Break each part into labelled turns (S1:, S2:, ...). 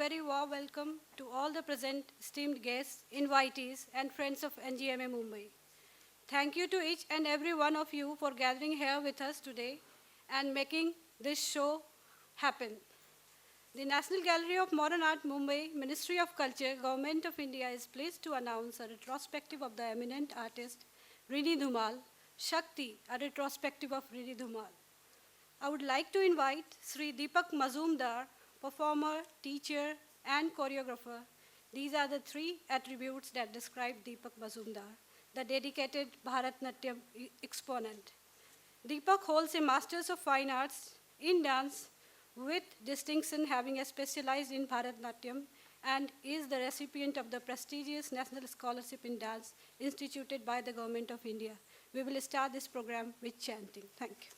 S1: very warm welcome to all the present esteemed guests, invitees, and friends of NGMA Mumbai. Thank you to each and every one of you for gathering here with us today and making this show happen. The National Gallery of Modern Art Mumbai, Ministry of Culture, Government of India is pleased to announce a retrospective of the eminent artist Rini Dhumal, Shakti, a retrospective of Rini Dhumal. I would like to invite Shri Deepak Mazumdar, performer, teacher, and choreographer. These are the three attributes that describe Deepak Mazumdar, the dedicated Bharatnatyam exponent. Deepak holds a Masters of Fine Arts in Dance with distinction, having specialized in Bharatnatyam, and is the recipient of the prestigious National Scholarship in Dance instituted by the Government of India. We will start this program with chanting. Thank you.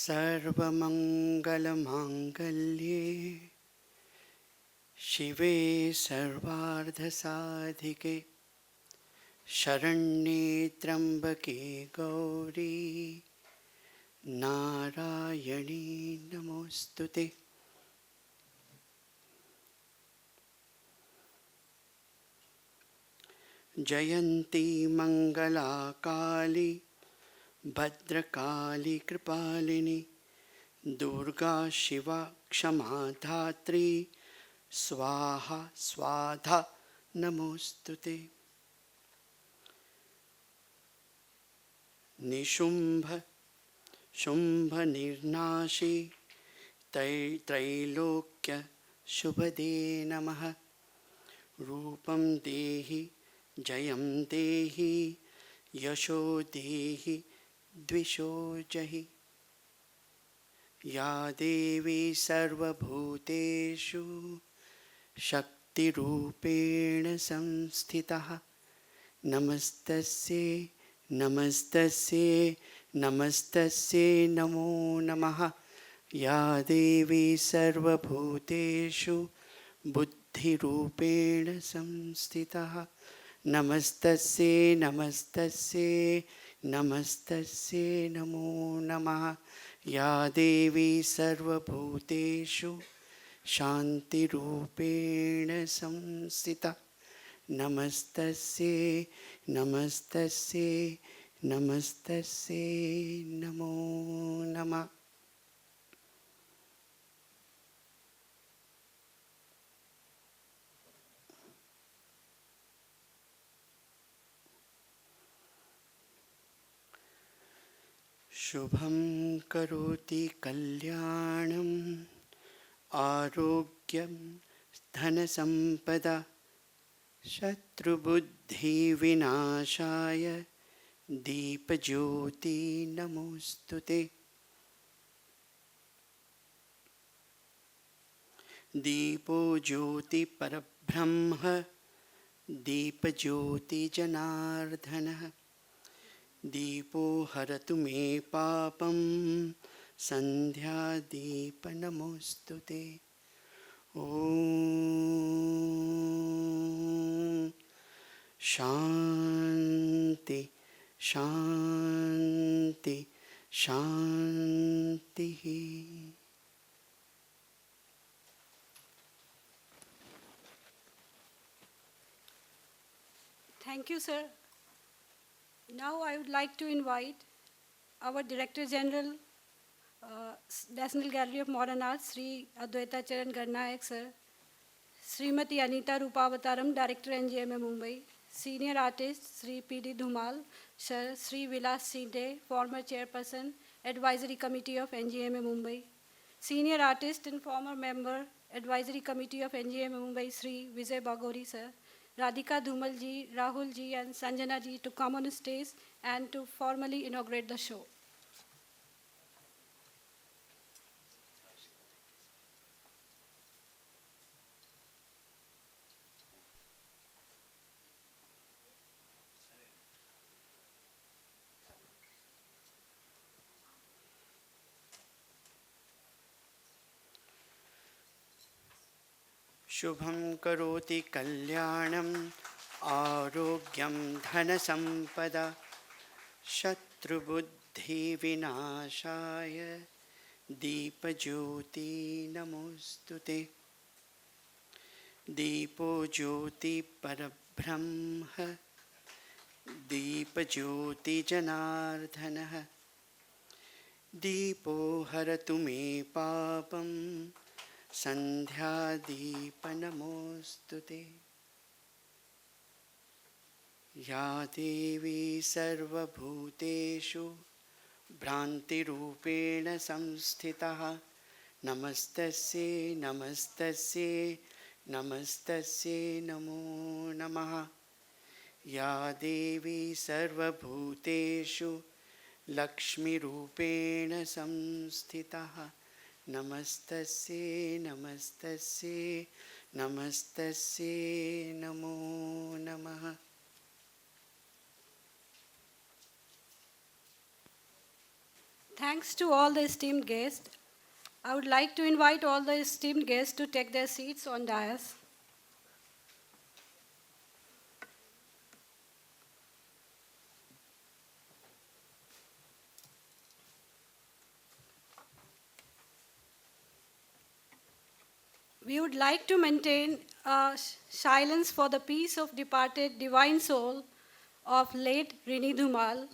S2: सर्वमङ्गलमाङ्गल्ये शिवे सर्वार्धसाधिके शरण्ये त्र्यम्बके गौरी नारायणी नमोऽस्तुते। जयन्ती मङ्गला काली भद्रकाली कृपालिनी दुर्गा शिवा क्षमा धात्री स्वाहा स्वाधा नमोस्तुते। निशुम्भ शुम्भ निर्नाशी त्रैलोक्य शुभदे नमः। रूपं देहि जयं देहि यशो देहि द्विषो जहि। या देवी सर्वभूतेषु शक्तिरूपेण संस्थितः नमस्तस्यै नमस्तस्यै नमस्तस्यै नमो नमः। या देवी सर्वभूतेषु बुद्धिरूपेण संस्थितः नमस्तस्यै नमस्तस्यै नमस्तस्यै नमो नमः। या देवी सर्वभूतेषु शान्तिरूपेण संस्थिता नमस्तस्यै नमस्तस्यै नमस्तस्यै नमो नमः। शुभं करोति कल्याणं आरोग्यं धनसम्पदा शत्रुबुद्धिविनाशाय दीपज्योति नमोस्तुते। दीपो ज्योति परब्रह्म दीपज्योति जनार्दनः। दीपो हरतु मे पापं संध्यादीप नमोस्तुते। ॐ शान्ति शान्ति शान्तिः।
S1: Thank you, sir. Now I would like to invite our Director General, National Gallery of Modern Art, Shri Adwaita Charan Garanayak, sir. Srimati Anita Rupavataram, Director NGMA Mumbai. Senior Artist, Shri P.D. Dhumal, sir. Shri Vilas Sinde, former Chairperson, Advisory Committee of NGMA Mumbai. Senior Artist and former Member, Advisory Committee of NGMA Mumbai, Shri Vijay Bagori, sir. Radhika Dhumal ji, Rahul ji, and Sanjana ji to come on stage and to formally inaugurate the show.
S2: शुभं करोति कल्याणं आरोग्यं धनसम्पदा शत्रुबुद्धिविनाशाय दीपज्योति नमोऽस्तुते दीपो ज्योति परब्रह्म दीपज्योतिजनार्दनः दीपो हरतु मे पापं सन्ध्यादीपनमोऽस्तुते या देवी सर्वभूतेषु भ्रान्तिरूपेण संस्थितः नमस्तस्यै नमस्तस्यै नमस्तस्यै नमो नमः या देवी सर्वभूतेषु लक्ष्मीरूपेण संस्थितः नमस्तस्यै नमस्तस्यै नमस्तस्यै नमो नमः
S1: Thanks to all the esteemed guests. I would like to invite all the esteemed guests to take their seats on dais. We would like to maintain silence for the peace of departed divine soul of late Rini Dhumal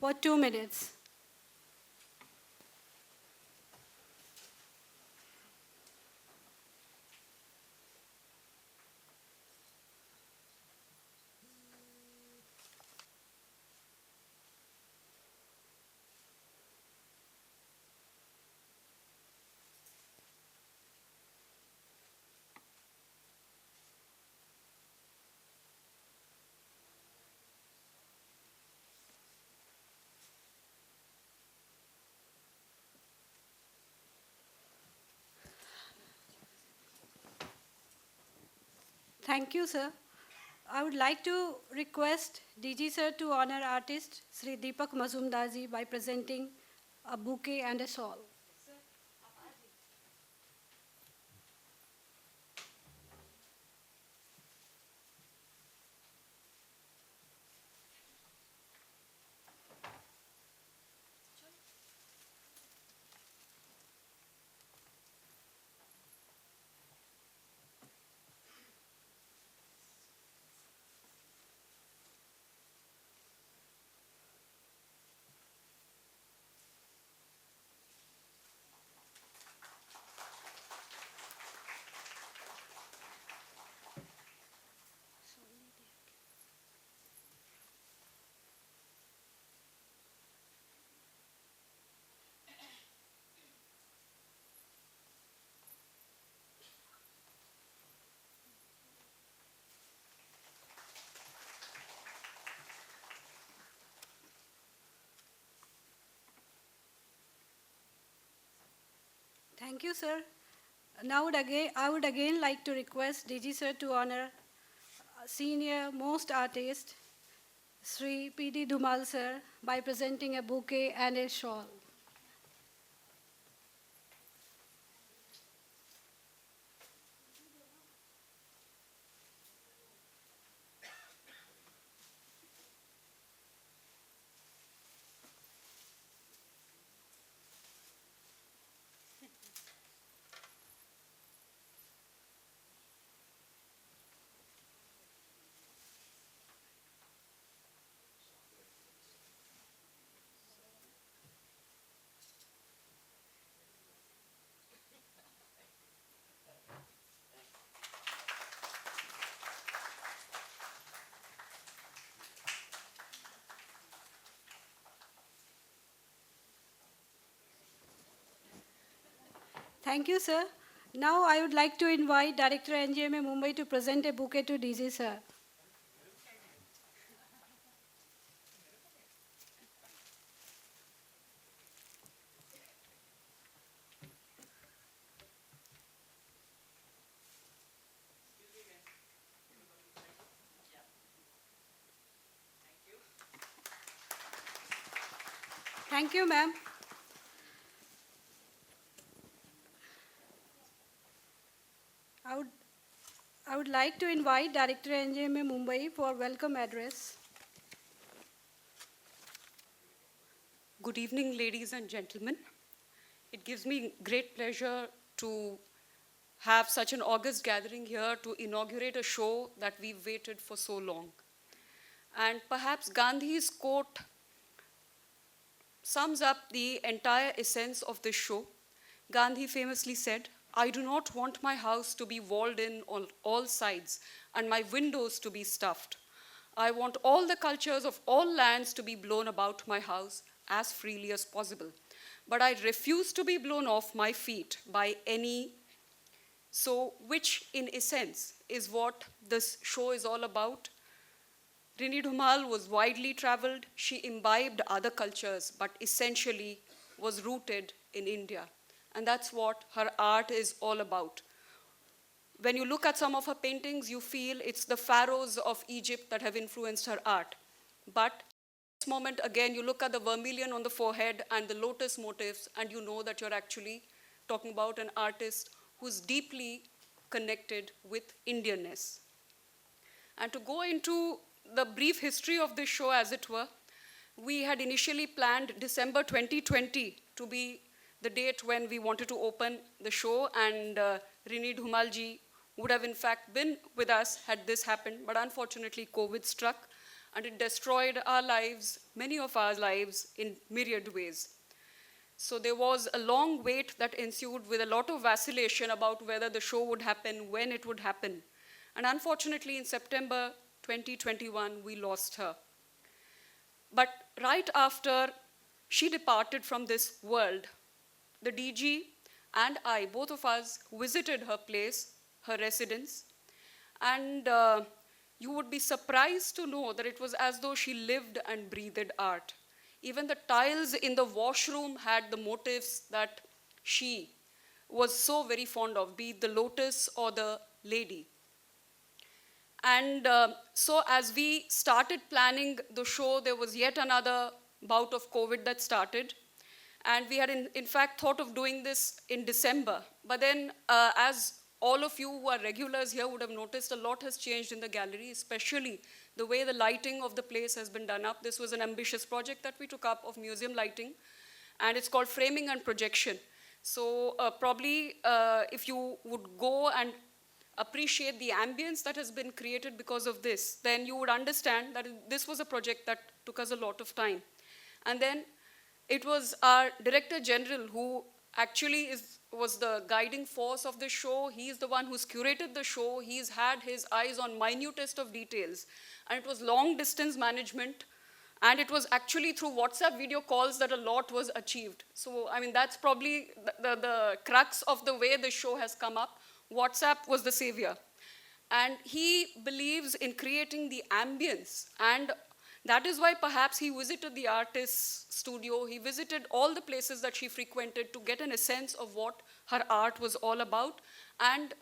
S1: for 2 minutes. Thank you, sir. I would like to request DG sir to honor artist Shri Deepak Mazumdarji by presenting a bouquet and a shawl. Thank you, sir. Now I would again like to request DG sir to honor senior most artist Shri P.D. Dhumal sir by presenting a bouquet and a shawl. Thank you, sir. Now I would like to invite Director NGMA Mumbai to present a bouquet to DG sir. Thank you, ma'am. I would like to invite Director NGMA Mumbai for welcome address.
S3: Good evening, ladies and gentlemen. It gives me great pleasure to have such an august gathering here to inaugurate a show that we've waited for so long. And perhaps Gandhi's quote sums up the entire essence of this show. Gandhi famously said, "I do not want my house to be walled in on all sides and my windows to be stuffed. I want all the cultures of all lands to be blown about my house as freely as possible. But I refuse to be blown off my feet by any." So, which in essence is what this show is all about. Rini Dhumal was widely traveled. She imbibed other cultures, but essentially was rooted in India. And that's what her art is all about. When you look at some of her paintings, you feel it's the pharaohs of Egypt that have influenced her art. But at this moment, again, you look at the vermilion on the forehead and the lotus motifs, and you know that you're actually talking about an artist who's deeply connected with Indianness. And to go into the brief history of this show, as it were, we had initially planned December 2020 to be the date when we wanted to open the show, and Rini Dhumal ji would have in fact been with us had this happened, but unfortunately COVID struck, and it destroyed our lives, many of our lives, in myriad ways. So there was a long wait that ensued with a lot of vacillation about whether the show would happen, when it would happen. And unfortunately, in September 2021, we lost her. But right after she departed from this world, the DG and I, both of us, visited her place, her residence, and you would be surprised to know that it was as though she lived and breathed art. Even the tiles in the washroom had the motifs that she was so very fond of, be it the lotus or the lady. And so as we started planning the show, there was yet another bout of COVID that started. And we had in fact thought of doing this in December. But then as all of you who are regulars here would have noticed, a lot has changed in the gallery, especially the way the lighting of the place has been done up. This was an ambitious project that we took up of museum lighting, and it's called framing and projection. So probably if you would go and appreciate the ambience that has been created because of this, then you would understand that this was a project that took us a lot of time. And then it was our Director General who actually was the guiding force of the show. He's the one who's curated the show. He's had his eyes on minutest of details. And it was long distance management. And it was actually through WhatsApp video calls that a lot was achieved. So, I mean, that's probably the crux of the way the show has come up. WhatsApp was the savior. And he believes in creating the ambience, and that is why perhaps he visited the artist's studio. He visited all the places that she frequented to get a sense of what her art was all about. And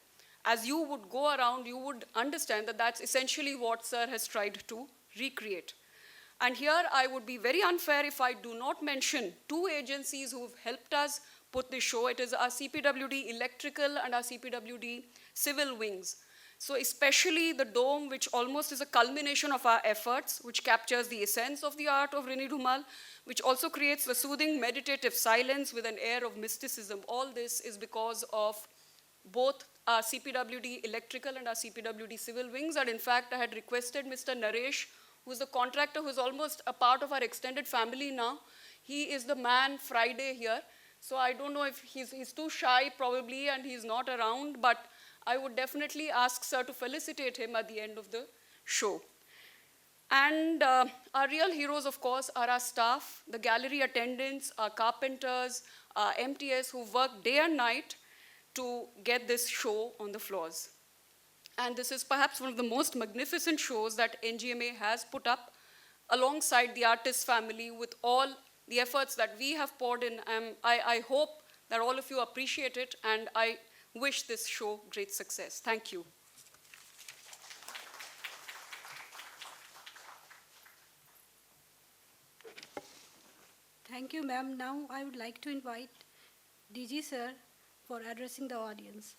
S3: as you would go around, you would understand that that's essentially what Sir has tried to recreate. And here I would be very unfair if I do not mention two agencies who've helped us put this show. It is our CPWD Electrical and our CPWD Civil Wings. So especially the dome, which almost is a culmination of our efforts, which captures the essence of the art of Rini Dhumal, which also creates the soothing meditative silence with an air of mysticism. All this is because of both our CPWD Electrical and our CPWD Civil Wings. And in fact, I had requested Mr. Naresh, who's the contractor who's almost a part of our extended family now. He is the man Friday here. So I don't know if he's too shy probably and he's not around, but I would definitely ask Sir to felicitate him at the end of the show. And our real heroes, of course, are our staff, the gallery attendants, our carpenters, our MTS who work day and night to get this show on the floors. And this is perhaps one of the most magnificent shows that NGMA has put up alongside the artist family with all the efforts that we have poured in. I hope that all of you appreciate it, and I wish this show great success. Thank you.
S1: Thank you, ma'am. Now I would like to invite DG Sir for addressing the audience.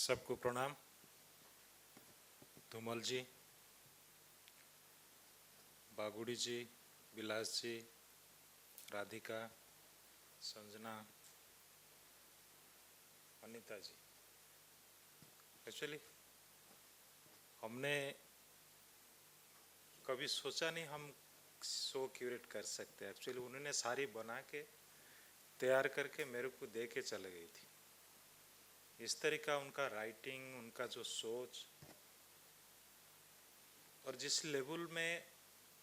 S4: सबको प्रणाम। धूमल जी, बागुड़ी जी, विलास जी, राधिका, संजना, अनीता जी। Actually हमने कभी सोचा नहीं हम show curate कर सकते। Actually उन्होंने सारी बना के तैयार करके मेरे को दे के चले गई थी। इस तरीका उनका राइटिंग, उनका जो सोच और जिस लेवल में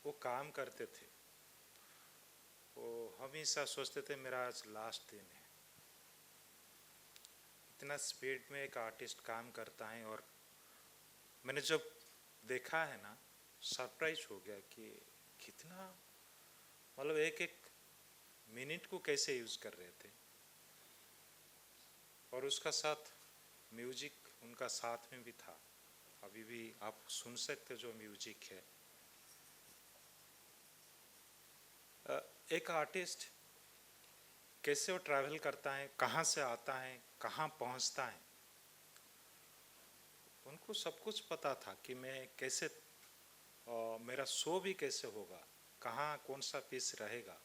S4: वो काम करते थे, वो हमेशा सोचते थे मेरा आज लास्ट दिन है। इतना स्पीड में एक आर्टिस्ट काम करता है और मैंने जब देखा है ना, सरप्राइज हो गया कि कितना, मतलब एक एक मिनट को कैसे यूज कर रहे थे। और उसका साथ म्यूजिक उनका साथ में भी था। अभी भी आप सुन सकते जो म्यूजिक है। एक आर्टिस्ट कैसे वो ट्रैवल करता है, कहाँ से आता है, कहाँ पहुँचता है, उनको सब कुछ पता था कि मैं कैसे, मेरा शो भी कैसे होगा, कहाँ कौन सा पीस रहेगा।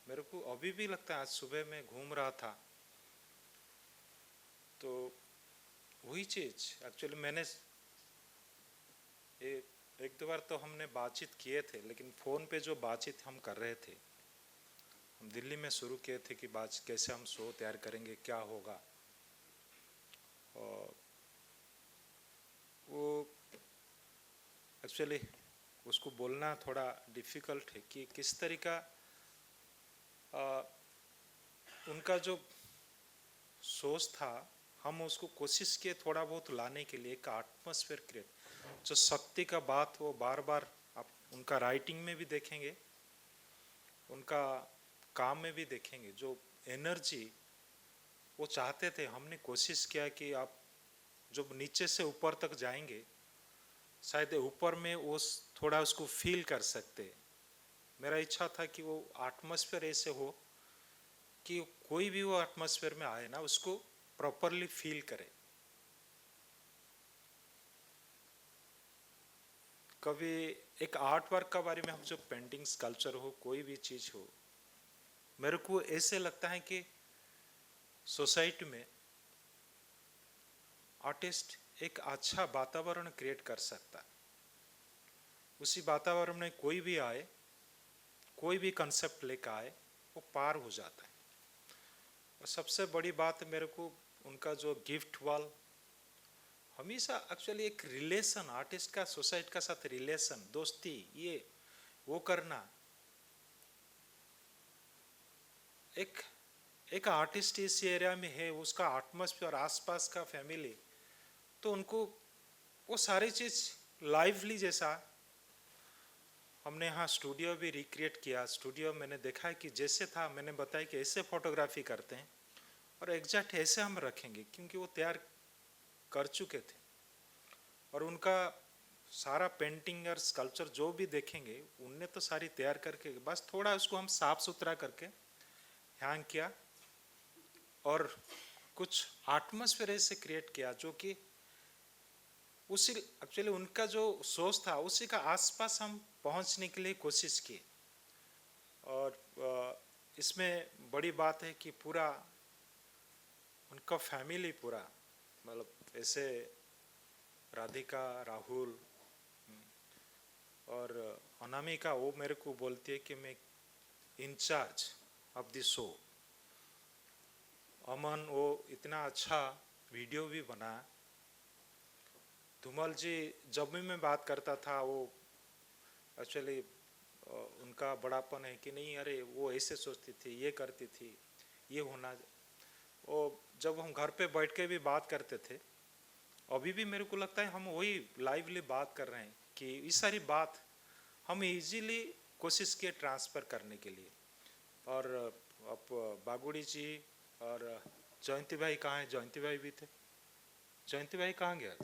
S4: मेरे को अभी भी लगता है, आज सुबह मैं घूम रहा था तो वही चीज एक्चुअली मैंने एक दो बार तो हमने बातचीत किए थे, लेकिन फ़ोन पे जो बातचीत हम कर रहे थे, हम दिल्ली में शुरू किए थे कि बात कैसे हम शो तैयार करेंगे, क्या होगा। और वो एक्चुअली उसको बोलना थोड़ा डिफ़िकल्ट है कि किस तरीका उनका जो सोच था, हम उसको कोशिश किए थोड़ा बहुत लाने के लिए, एक एटमॉस्फेयर क्रिएट। जो शक्ति का बात वो बार बार आप उनका राइटिंग में भी देखेंगे, उनका काम में भी देखेंगे। जो एनर्जी वो चाहते थे, हमने कोशिश किया कि आप जब नीचे से ऊपर तक जाएंगे, शायद ऊपर में वो थोड़ा उसको फील कर सकते। मेरा इच्छा था कि वो एटमॉस्फेयर ऐसे हो कि कोई भी वो एटमॉस्फेयर में आए ना, उसको प्रॉपरली फील करे। कभी एक आर्ट वर्क का बारे में, हम जो पेंटिंग, स्कल्पचर हो, कोई भी चीज हो, मेरे को ऐसे लगता है कि सोसाइटी में आर्टिस्ट एक अच्छा वातावरण क्रिएट कर सकता है। उसी वातावरण में कोई भी आए, कोई भी कंसेप्ट लेकर आए, वो पार हो जाता है। और सबसे बड़ी बात मेरे को उनका जो गिफ्ट वॉल, हमेशा एक्चुअली एक रिलेशन, आर्टिस्ट का सोसाइटी का साथ रिलेशन, दोस्ती, ये वो करना। एक आर्टिस्ट इस एरिया में है, उसका एटमॉस्फेयर, आसपास का फैमिली, तो उनको वो सारी चीज लाइवली जैसा। हमने यहाँ स्टूडियो भी रिक्रिएट किया। स्टूडियो मैंने देखा है कि जैसे था, मैंने बताया कि ऐसे फोटोग्राफी करते हैं और एग्जैक्ट ऐसे हम रखेंगे, क्योंकि वो तैयार कर चुके थे। और उनका सारा पेंटिंग और स्कल्पचर जो भी देखेंगे, उनने तो सारी तैयार करके, बस थोड़ा उसको हम साफ सुथरा करके हैंग किया और कुछ एटमॉस्फेयर ऐसे क्रिएट किया जो कि उसी, एक्चुअली उनका जो सोच था, उसी का आसपास हम पहुंचने के लिए कोशिश की। और इसमें बड़ी बात है कि पूरा उनका फैमिली पूरा, मतलब ऐसे राधिका, राहुल और अनामिका, वो मेरे को बोलती है कि मैं इंचार्ज ऑफ द शो। अमन वो इतना अच्छा वीडियो भी बना। धूमल जी जब भी मैं बात करता था, वो एक्चुअली उनका बड़ापन है कि नहीं, अरे वो ऐसे सोचती थी, ये करती थी, ये होना। वो जब हम घर पे बैठ के भी बात करते थे, अभी भी मेरे को लगता है हम वही लाइवली बात कर रहे हैं कि ये सारी बात हम इजीली कोशिश किए ट्रांसफ़र करने के लिए। और अब बागुड़ी जी और जयंती भाई कहाँ हैं? जयंती भाई भी थे। जयंती भाई कहाँ गया?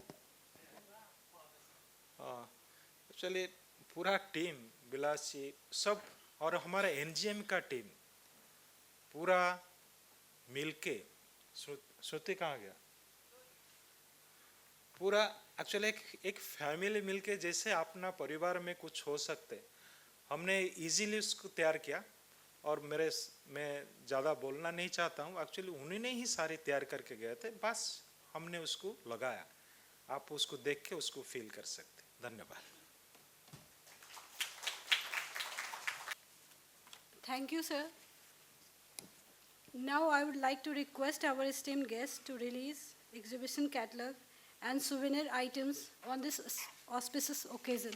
S4: चलिए, पूरा टीम, विलास जी सब, और हमारा एनजीएम का टीम पूरा मिलके। श्रुति कहाँ गया? पूरा एक्चुअली एक फैमिली मिलके जैसे अपना परिवार में कुछ हो सकते, हमने इजीली उसको तैयार किया। और मैं ज़्यादा बोलना नहीं चाहता हूँ, एक्चुअली उन्होंने ही सारे तैयार करके गए थे, बस हमने उसको लगाया। आप उसको देख के उसको फील कर सकते। धन्यवाद।
S1: Thank you, sir. Now I would like to request our esteemed guests to release exhibition catalog and souvenir items on this auspicious occasion.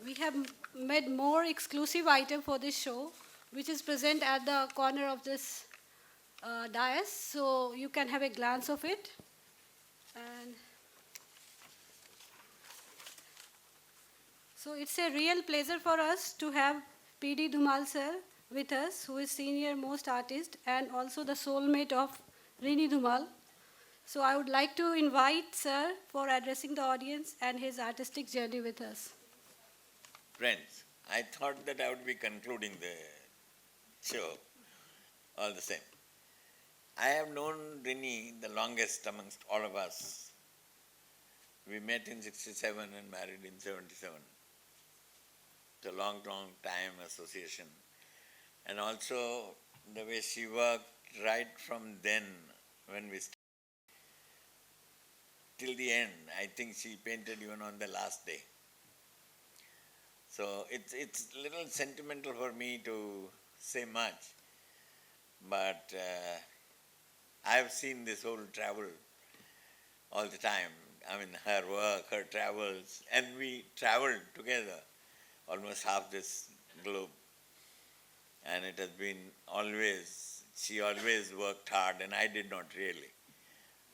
S1: We have made more exclusive item for this show, which is present at the corner of this dais, so you can have a glance of it. And so it's a real pleasure for us to have P.D. Dhumal sir with us, who is senior most artist and also the soulmate of Rini Dhumal. So I would like to invite sir for addressing the audience and his artistic journey with us.
S5: Friends, I thought that I would be concluding the show all the same. I have known Rini the longest amongst all of us. We met in 67 and married in 77. It's a long, long time association. And also the way she worked right from then when we started till the end. I think she painted even on the last day. So it's a little sentimental for me to say much, but I've seen this whole travel all the time. I mean, her work, her travels, and we traveled together almost half this globe. And it has been always, she always worked hard and I did not really.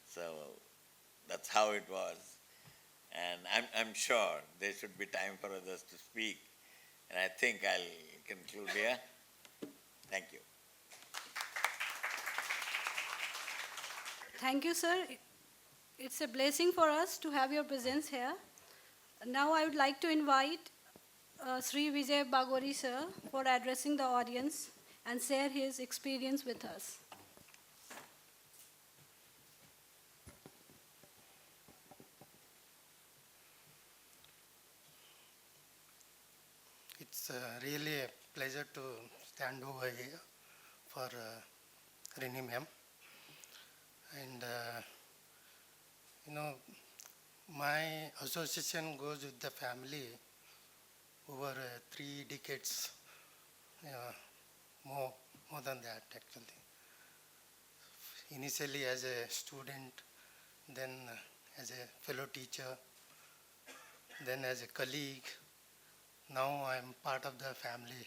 S5: So that's how it was. And I'm sure there should be time for others to speak. And I think I'll conclude here. Thank you.
S1: Thank you, sir. It's a blessing for us to have your presence here. Now I would like to invite Shri Vijay Bagori sir for addressing the audience and share his experience with us.
S6: It's really a pleasure to stand over here for Rini ma'am. And my association goes with the family over 3 decades, more than that actually. Initially as a student, then as a fellow teacher, then as a colleague. Now I'm part of the family,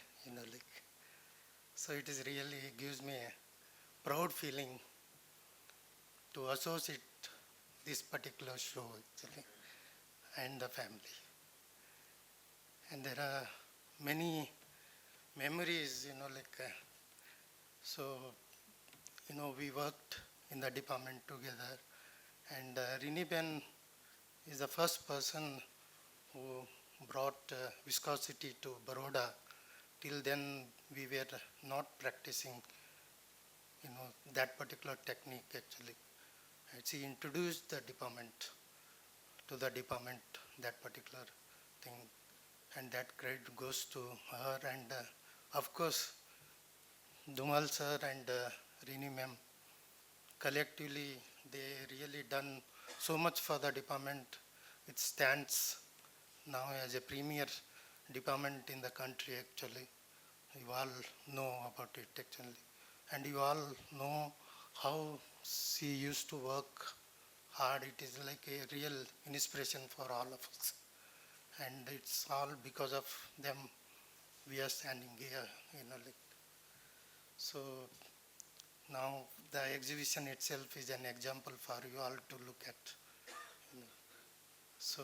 S6: so it is really gives me a proud feeling to associate this particular show actually and the family. And there are many memories, we worked in the department together And Rini Ben is the first person who brought viscosity to Baroda. Till then, we were not practicing, that particular technique actually. And she introduced the department to the department, that particular thing, and that credit goes to her. And of course, Dhumal sir and Rini ma'am, collectively, they really done so much for the department. It stands now as a premier department in the country actually. You all know about it actually. And you all know how she used to work hard. It is like a real inspiration for all of us. And it's all because of them we are standing here, So now the exhibition itself is an example for you all to look at. So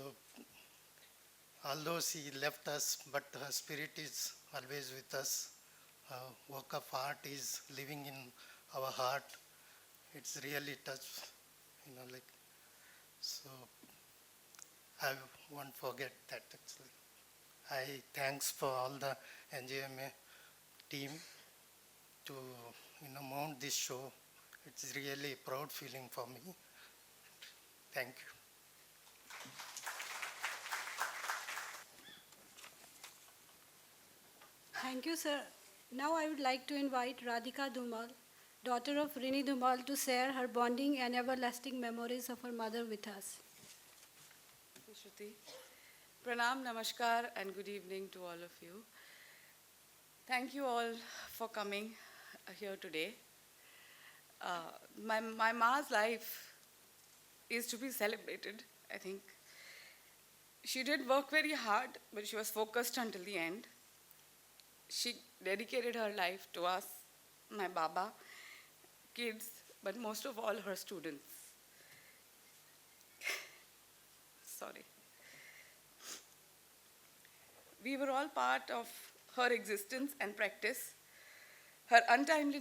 S6: although she left us, but her spirit is always with us. Her work of art is living in our heart. It's really touched, So I won't forget that actually. I thanks for all the NGMA team to mount this show. It's really a proud feeling for me. Thank you.
S1: Thank you, sir. Now I would like to invite Radhika Dhumal, daughter of Rini Dhumal, to share her bonding and everlasting memories of her mother with us.
S7: Shruti. Pranam, Namaskar, and good evening to all of you. Thank you all for coming here today. My ma's life is to be celebrated, I think. She did work very hard, but she was focused until the end. She dedicated her life to us, my Baba, kids, but most of all her students. Sorry. We were all part of her existence and practice. Her untimely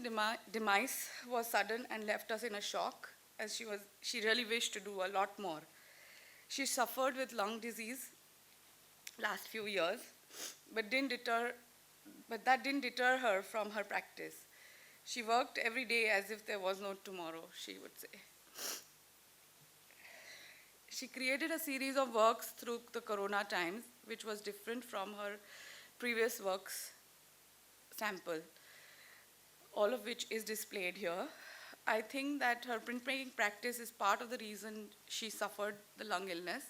S7: demise was sudden and left us in a shock, as she really wished to do a lot more. She suffered with lung disease last few years, but that didn't deter her from her practice. She worked every day as if there was no tomorrow, she would say. She created a series of works through the Corona times, which was different from her previous works sample, all of which is displayed here. I think that her printmaking practice is part of the reason she suffered the lung illness.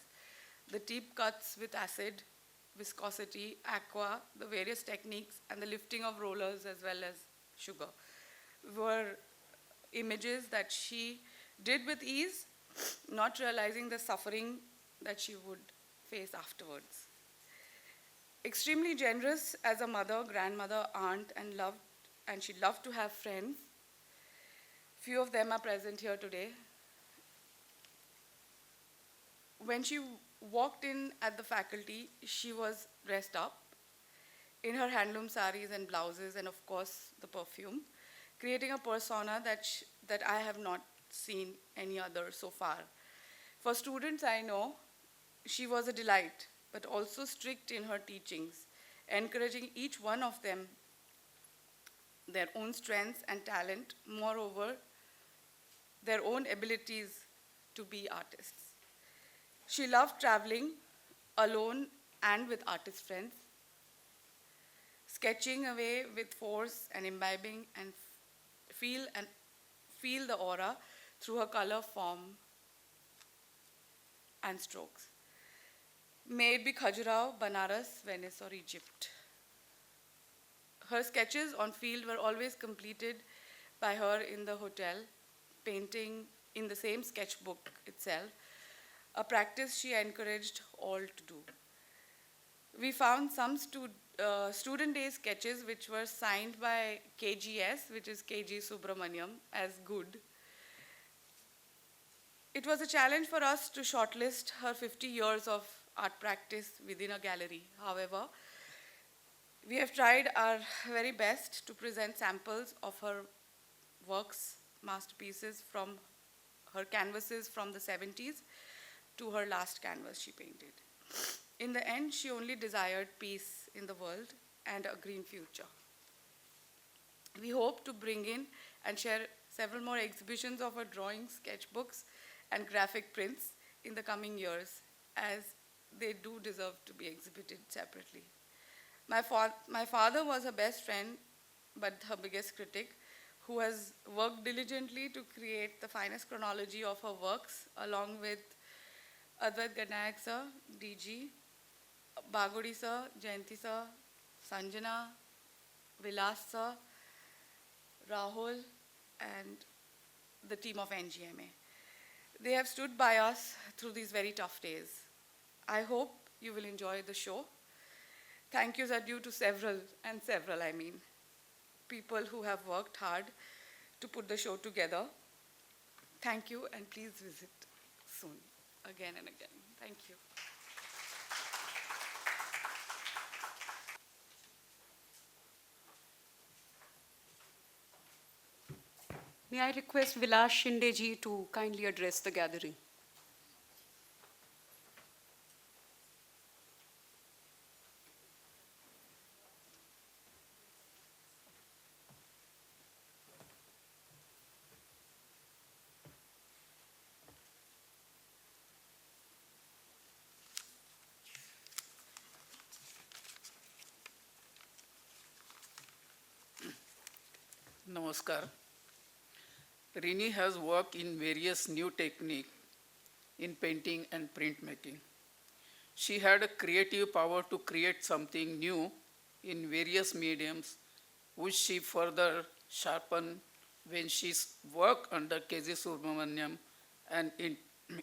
S7: The deep cuts with acid, viscosity, aqua, the various techniques, and the lifting of rollers as well as sugar were images that she did with ease, not realizing the suffering that she would face afterwards. Extremely generous as a mother, grandmother, aunt, and she loved to have friends. Few of them are present here today. When she walked in at the faculty, she was dressed up in her handloom saris and blouses, and of course the perfume, creating a persona that I have not seen any other so far. For students I know, she was a delight, but also strict in her teachings, encouraging each one of them their own strengths and talent, moreover, their own abilities to be artists. She loved traveling alone and with artist friends, sketching away with force and imbibing and feel the aura through her color, form, and strokes. May it be Khajuraho, Banaras, Venice, or Egypt. Her sketches on field were always completed by her in the hotel, painting in the same sketchbook itself, a practice she encouraged all to do. We found some student day sketches which were signed by KGS, which is KG Subramaniam, as good. It was a challenge for us to shortlist her 50 years of art practice within a gallery. However, we have tried our very best to present samples of her works, masterpieces from her canvases from the 70s to her last canvas she painted. In the end, she only desired peace in the world and a green future. We hope to bring in and share several more exhibitions of her drawings, sketchbooks, and graphic prints in the coming years, as they do deserve to be exhibited separately. My father was her best friend, but her biggest critic, who has worked diligently to create the finest chronology of her works, along with Adwaita Garanayak sir, DG, Bagodi sir, Jayanti sir, Sanjana, Vilas sir, Rahul, and the team of NGMA. They have stood by us through these very tough days. I hope you will enjoy the show. Thank yous are due to several people who have worked hard to put the show together. Thank you, and please visit soon, again and again. Thank you.
S3: May I request Vilas Shinde ji to kindly address the gathering?
S8: Namaskar. Rini has worked in various new techniques in painting and printmaking. She had a creative power to create something new in various mediums, which she further sharpened when she worked under K.G. Subramaniam and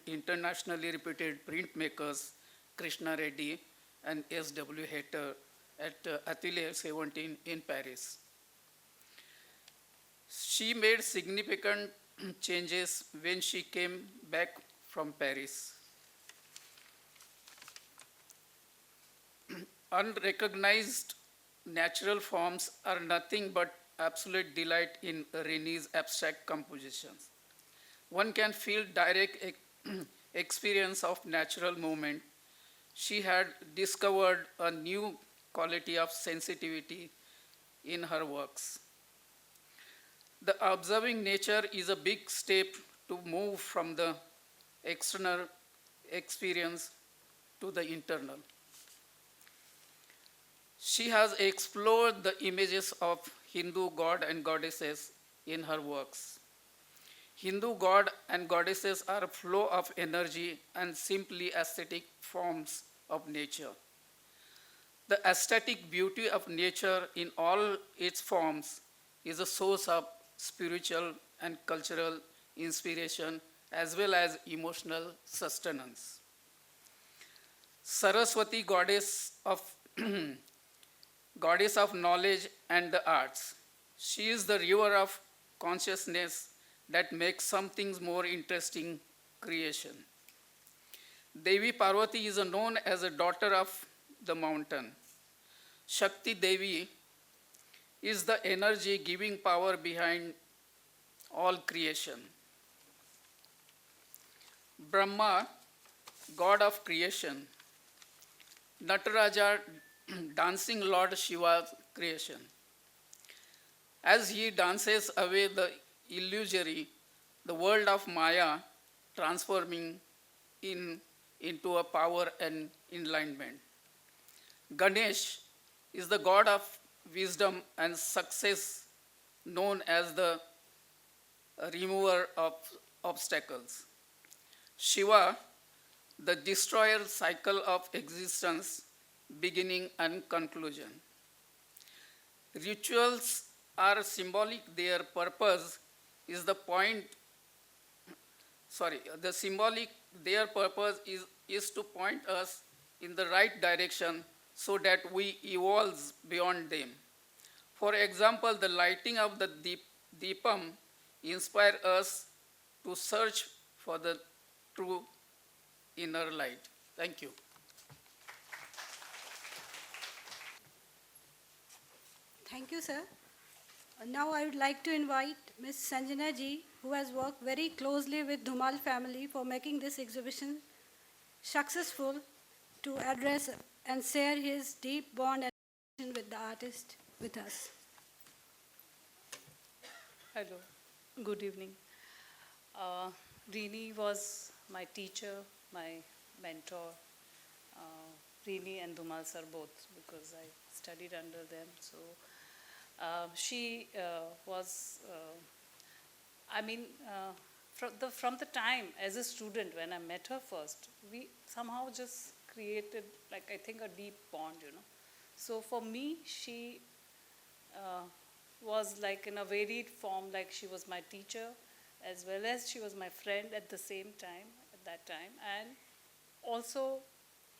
S8: internationally reputed printmakers Krishna Reddy and S.W. Hatter at Atelier 17 in Paris. She made significant changes when she came back from Paris. Unrecognized natural forms are nothing but absolute delight in Rini's abstract compositions. One can feel direct experience of natural movement. She had discovered a new quality of sensitivity in her works. The observing nature is a big step to move from the external experience to the internal. She has explored the images of Hindu god and goddesses in her works. Hindu god and goddesses are a flow of energy and simply aesthetic forms of nature. The aesthetic beauty of nature in all its forms is a source of spiritual and cultural inspiration as well as emotional sustenance. Saraswati, goddess of goddess of knowledge and the arts. She is the river of consciousness that makes some things more interesting creation. Devi Parvati is known as a daughter of the mountain. Shakti Devi is the energy giving power behind all creation. Brahma, god of creation. Nataraja, dancing Lord Shiva's creation. As he dances away the illusory, the world of Maya transforming into a power and enlightenment. Ganesh is the god of wisdom and success, known as the remover of obstacles. Shiva, the destroyer cycle of existence, beginning and conclusion. Rituals are symbolic, their purpose is the point, their purpose is to point us in the right direction so that we evolve beyond them. For example, the lighting of the Deepam inspires us to search for the true inner light. Thank you.
S1: Thank you, sir. Now I would like to invite Ms. Sanjana ji, who has worked very closely with Dhumal family for making this exhibition successful, to address and share his deep bond and connection with the artist with us.
S9: Hello, good evening. Rini was my teacher, my mentor. Rini and Dhumal sir both, because I studied under them. So she was, from the time as a student when I met her first, we somehow just created, like, I think a deep bond, you know. So for me, she was like in a varied form, like she was my teacher as well as she was my friend at the same time, at that time, and also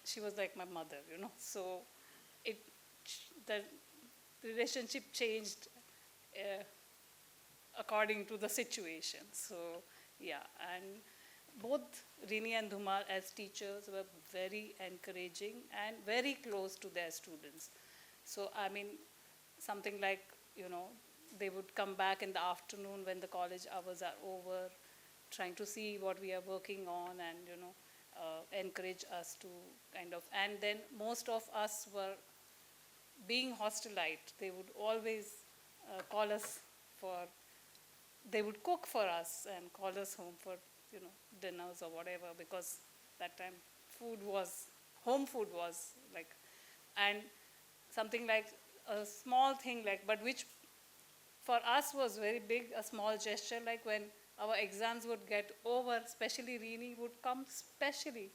S9: she was like my mother, you know. So the relationship changed according to the situation. So yeah, and both Rini and Dhumal as teachers were very encouraging and very close to their students. So I mean, something like, you know, they would come back in the afternoon when the college hours are over, trying to see what we are working on, and, you know, encourage us to kind of, and then most of us were being hostelite. They would always call us for, they would cook for us and call us home for, you know, dinners or whatever, because that time home food was like, and something like a small thing, like, but which for us was very big, a small gesture, like when our exams would get over, especially Rini would come specially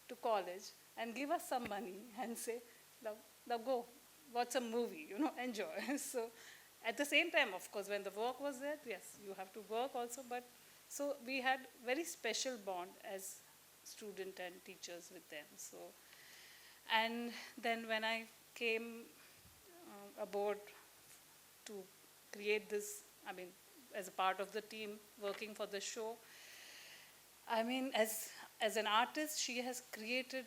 S9: to college and give us some money and say, now go, watch a movie, you know, enjoy. So at the same time, of course, when the work was there, yes, you have to work also, but so we had very special bond as student and teachers with them. So, and then when I came aboard to create this, I mean, as a part of the team working for the show, I mean, as an artist, she has created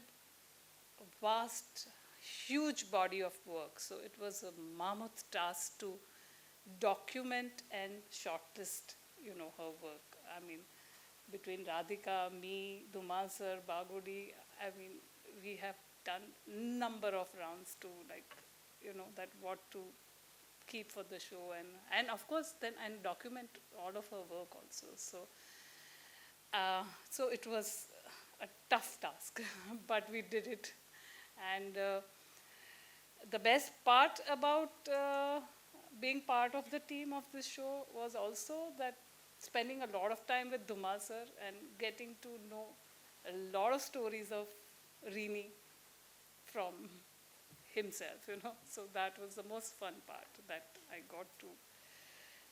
S9: a vast, huge body of work. So it was a mammoth task to document and shortlist, you know, her work. I mean, between Radhika, me, Dhumal sir, Bagodi, I mean, we have done number of rounds to, like, you know, that what to keep for the show, and of course then, and document all of her work also. So so it was a tough task, but we did it. And the best part about being part of the team of this show was also that spending a lot of time with Dhumal sir and getting to know a lot of stories of Rini from himself, you know. So that was the most fun part, that I got to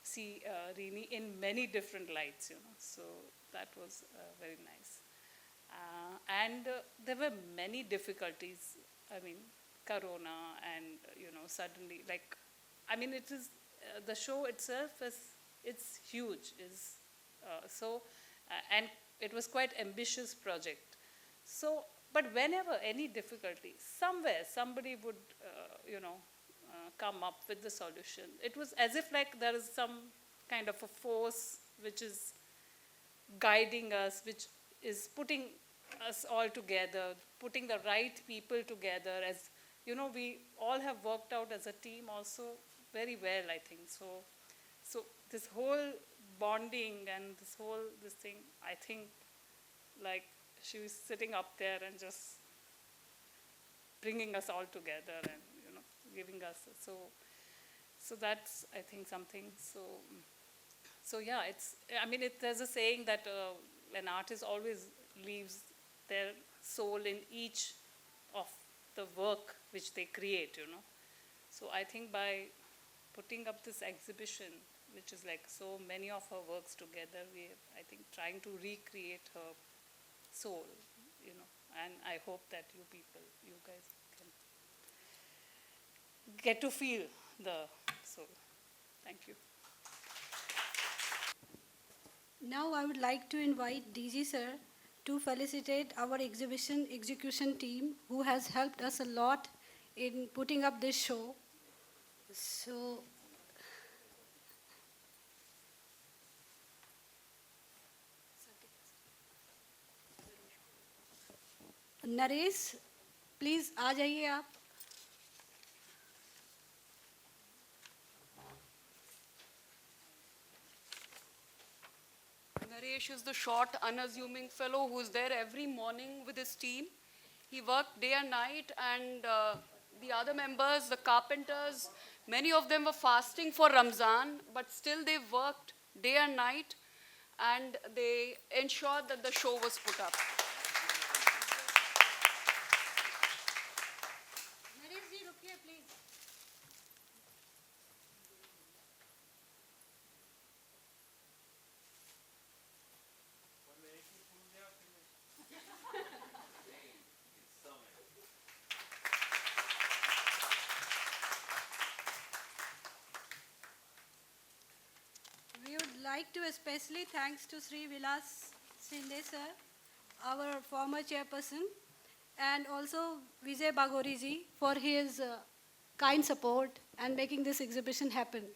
S9: see Rini in many different lights, you know. So that was very nice. And there were many difficulties. I mean, Corona, and, you know, suddenly, like, I mean, it is, the show itself is, it's huge, is and it was quite ambitious project. So, but whenever any difficulty, somewhere somebody would, you know, come up with the solution. It was as if like there is some kind of a force which is guiding us, which is putting us all together, putting the right people together. As you know, we all have worked out as a team also very well, I think. So this whole bonding and this thing, I think, like, she was sitting up there and just bringing us all together and, you know, giving us, so that's, I think, something. So yeah, it's, I mean, there's a saying that an artist always leaves their soul in each of the work which they create, you know. So I think by putting up this exhibition, which is like so many of her works together, we are, I think, trying to recreate her soul, you know, and I hope that you people, you guys can get to feel the soul. Thank you.
S1: Now I would like to invite DG sir to felicitate our exhibition execution team, who has helped us a lot in putting up this show. So Naresh please आ जाइए आप.
S3: Naresh is the short, unassuming fellow who is there every morning with his team. He worked day and night, and the other members, the carpenters, many of them were fasting for Ramzan, but still they worked day and night, and they ensured that the show was put up.
S1: Naresh जी रुकिए please. We would like to especially thanks to Shri Vilas Sinde sir, our former chairperson, and also Vijay Bagori ji for his kind support and making this exhibition happen.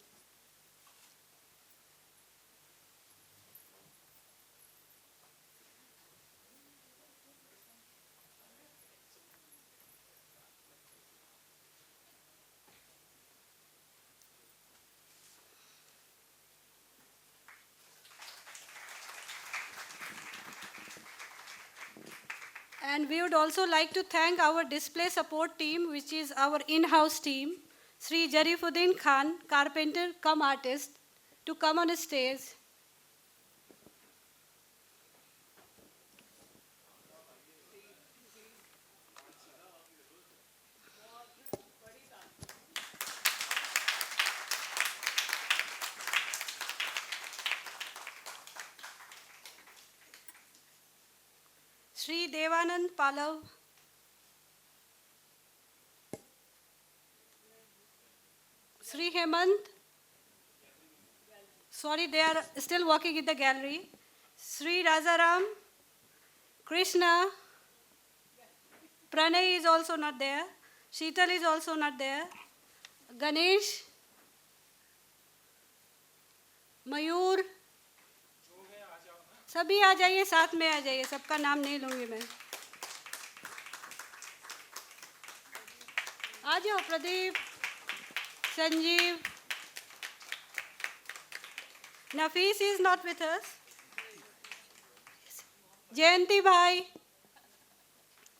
S1: And we would also like to thank our display support team, which is our in-house team, Sri Jarifuddin Khan, carpenter cum artist, to come on the stage. Sri Devanand Palav, Sri Hemant, sorry, they are still working in the gallery. Sri Rajaram, Krishna, Pranay is also not there. Sheetal is also not there. Ganesh, Mayur, सभी आ जाइए, साथ में आ जाइए, सबका नाम नहीं लूंगी मैं. आ जाओ Pradeep, Sanjeev. Nafis is not with us. Jayanti bhai,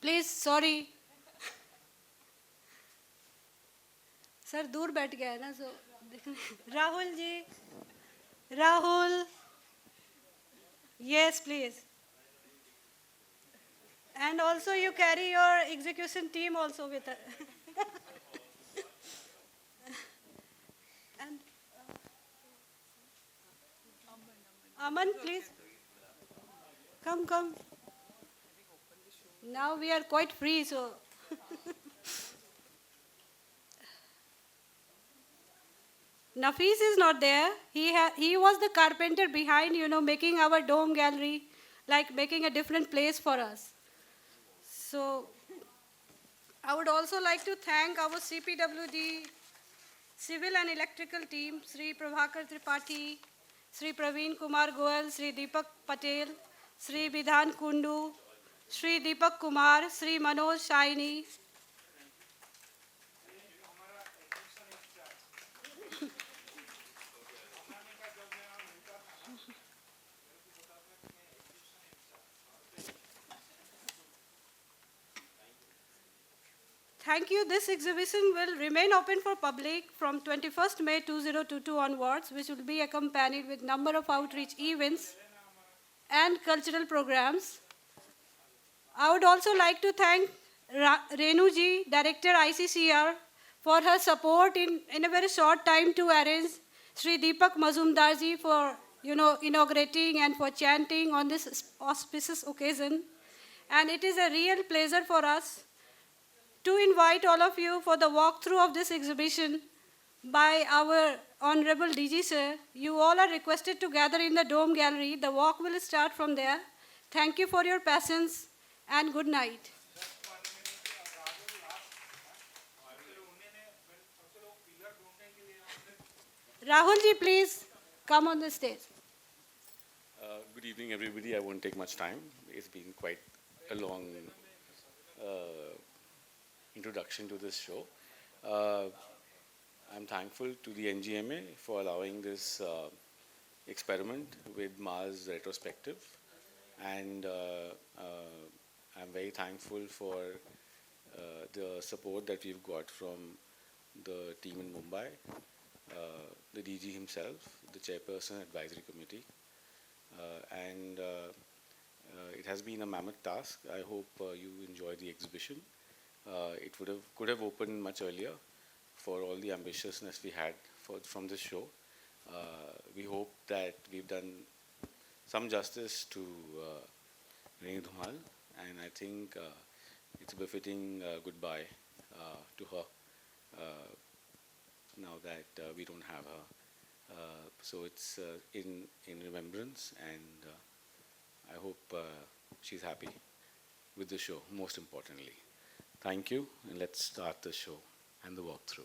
S1: please, sorry. Sir दूर बैठ गया है ना, सो Rahul ji, Rahul. Yes, please. And also you carry your execution team also with us. And Aman, please. Come. Now we are quite free, so. Nafis is not there. He was the carpenter behind, making our dome gallery, like making a different place for us. So I would also like to thank our CPWD civil and electrical team, Sri Prabhakar Tripathi, Sri Praveen Kumar Goel, Sri Deepak Patel, Sri Vidhan Kundu, Sri Deepak Kumar, Sri Manoj Shaini. Thank you. This exhibition will remain open for public from 21st May 2022 onwards, which will be accompanied with number of outreach events and cultural programs. I would also like to thank Renu ji, Director ICCR, for her support in a very short time to arrange Sri Deepak Mazumdar ji for inaugurating and for chanting on this auspicious occasion. And it is a real pleasure for us to invite all of you for the walkthrough of this exhibition by our Honorable DG Sir. You all are requested to gather in the Dome Gallery. The walk will start from there. Thank you for your patience and good night. Rahul ji, please come on the stage.
S10: Good evening, everybody. I won't take much time. It's been quite a long introduction to this show. Uh, I'm thankful to the NGMA for allowing this experiment with Mars Retrospective, and I'm very thankful for the support that we've got from the team in Mumbai, the DG himself, the chairperson advisory committee, and it has been a mammoth task. I hope you enjoy the exhibition. It could have opened much earlier for all the ambitiousness we had from this show. We hope that we've done some justice to Rini Dhumal, and I think it's a befitting goodbye to her now that we don't have her. So it's in remembrance, and I hope she's happy with the show, most importantly. Thank you, and let's start the show and the walkthrough.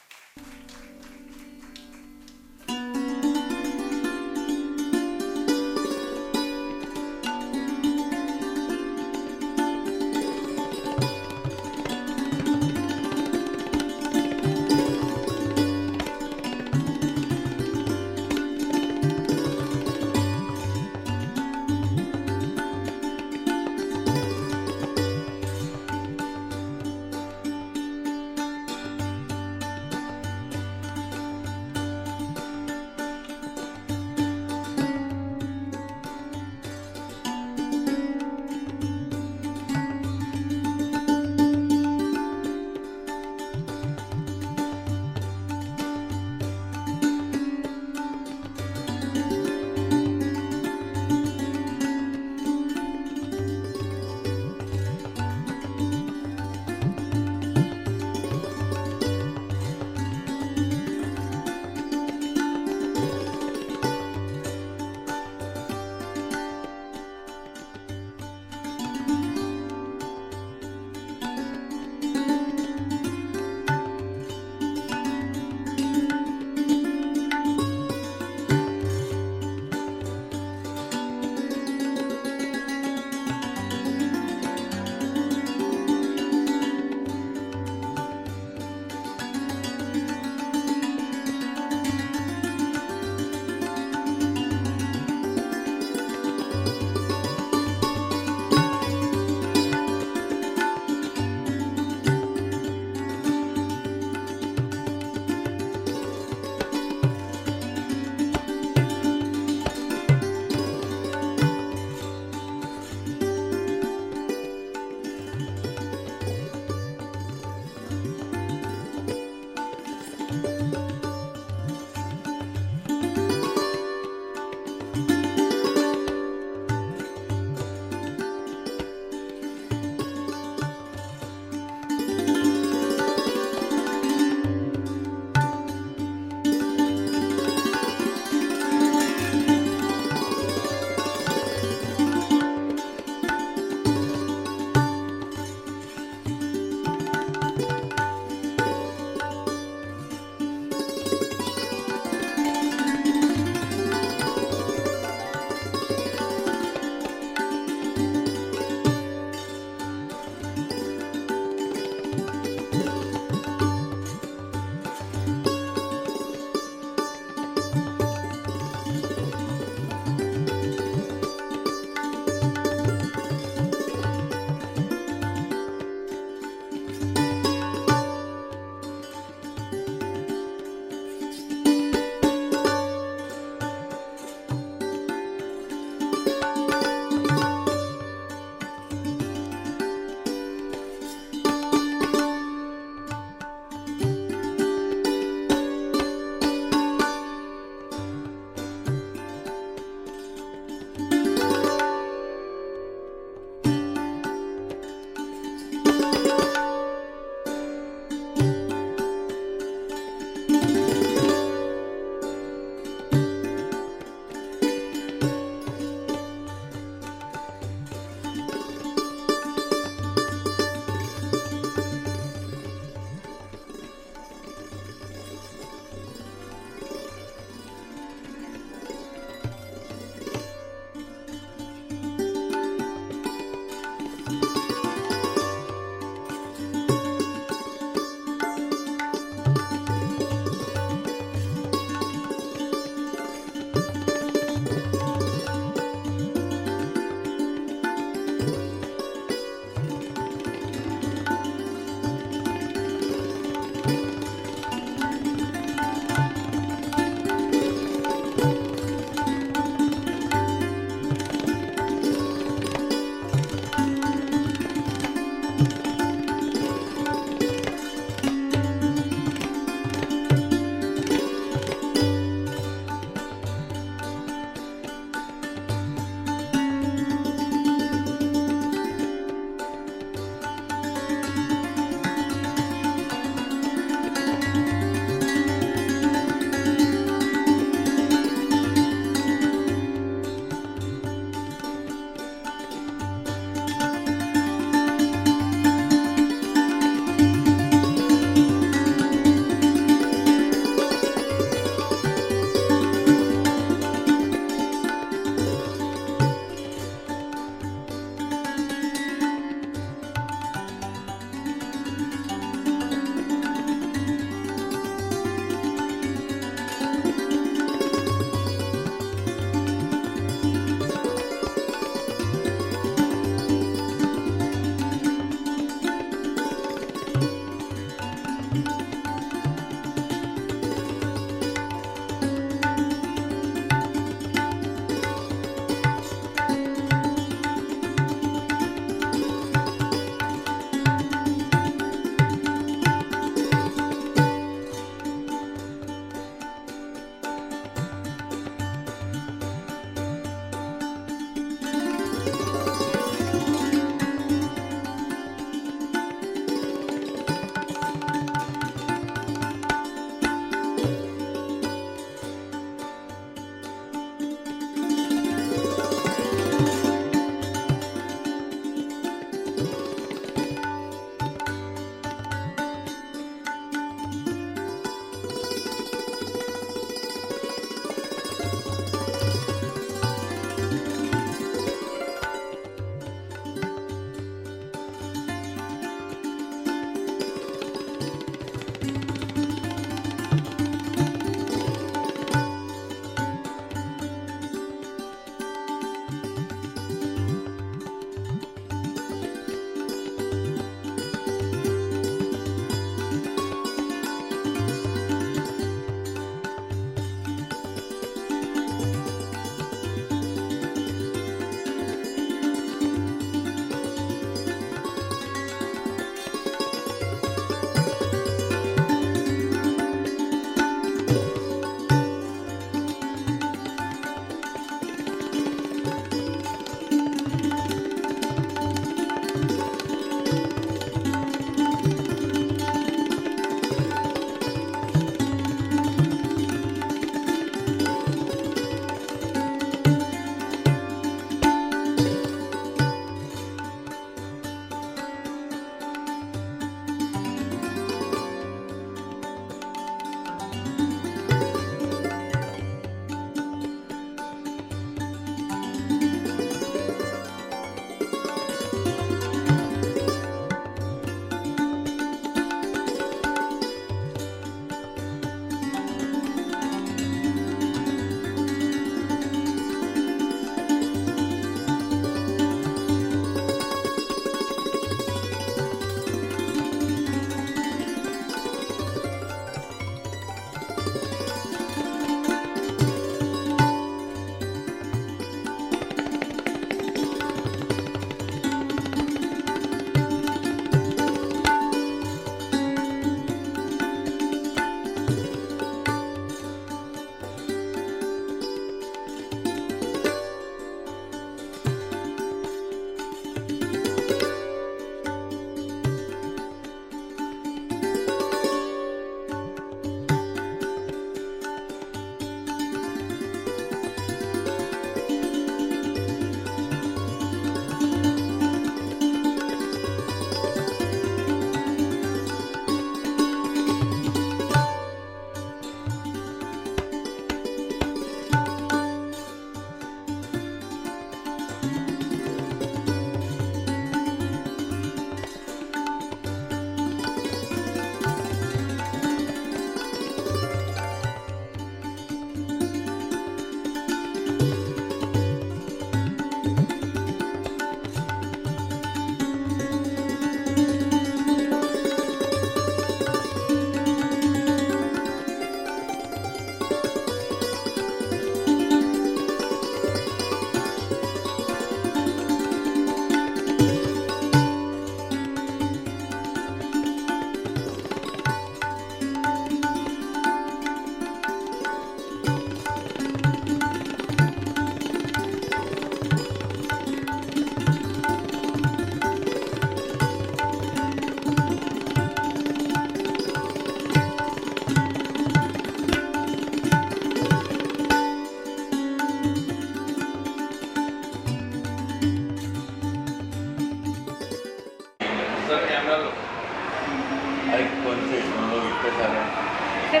S5: Okay.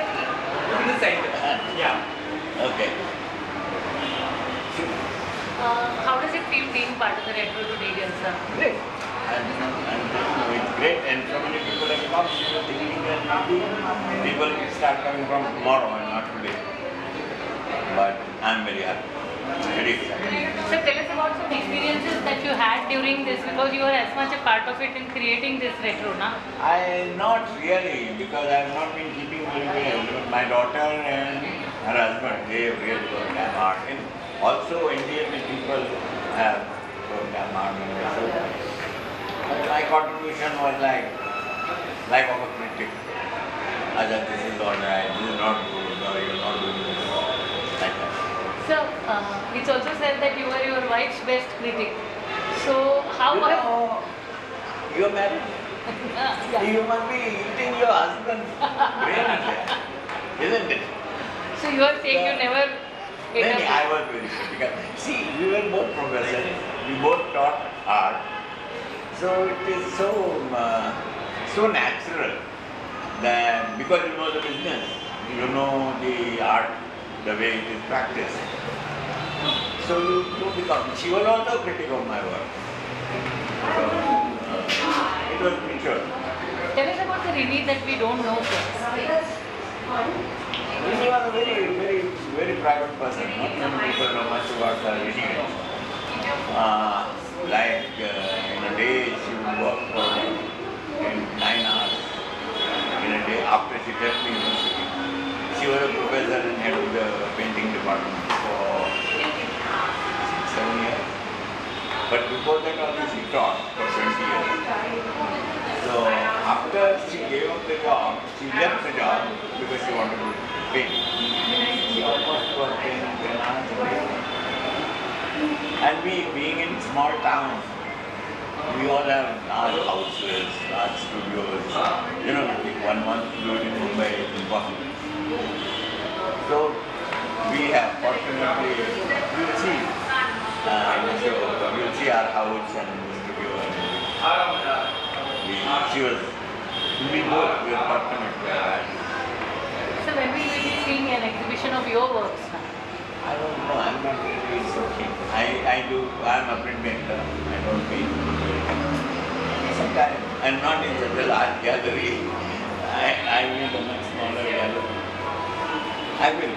S11: How does it feel being part of the Retro today, dear sir?
S5: Great. It's great, and so many people have come thinking that people start coming from tomorrow and not today. But I'm very happy. Very excited.
S11: So tell us about some experiences that you had during this, because you were as much a part of it in creating this retro, na?
S5: Not really, because I have not been keeping very well. But my daughter and her husband, they have really worked hard. And also NGMA people have worked hard. So my contribution was like of a critic. Ajay, this is all right, this is not good, or you're not doing this. Like that.
S11: So it's also said that you were your wife's best critic. So how
S5: You're married?
S11: yeah.
S5: You must be eating your husband's brains, isn't it?
S11: So you are saying you never ate
S5: Then
S11: a
S5: I was very critical. See, we were both professors. We both taught art. So it is so natural that because you know the business, you know the art, the way it is practiced. So you become. She was also a critic of my work. So it was mutual.
S11: Tell us about the Rini that we don't know, sir.
S5: Rini was a very private person. Not many people know much about her. Rini. In a day she would work for 9 hours in a day after she left the university. She was a professor and head of the painting department for 6-7 years. But before that also she taught for 20 years. So after she gave up the job, she left the job because she wanted to paint. She almost worked 10 hours a day. And we, being in small towns, we all have large houses, large studios. You know, like 1 month to do it in Mumbai is impossible. So we have, fortunately, you will see the show, you will see our house and the studio. We both were fortunate to have that.
S11: So when we will be seeing an exhibition of your works now?
S5: I don't know, I'm not really so keen. I'm a printmaker, I don't paint. Sometimes, I'm not in such a large gallery. I need a much smaller gallery. I will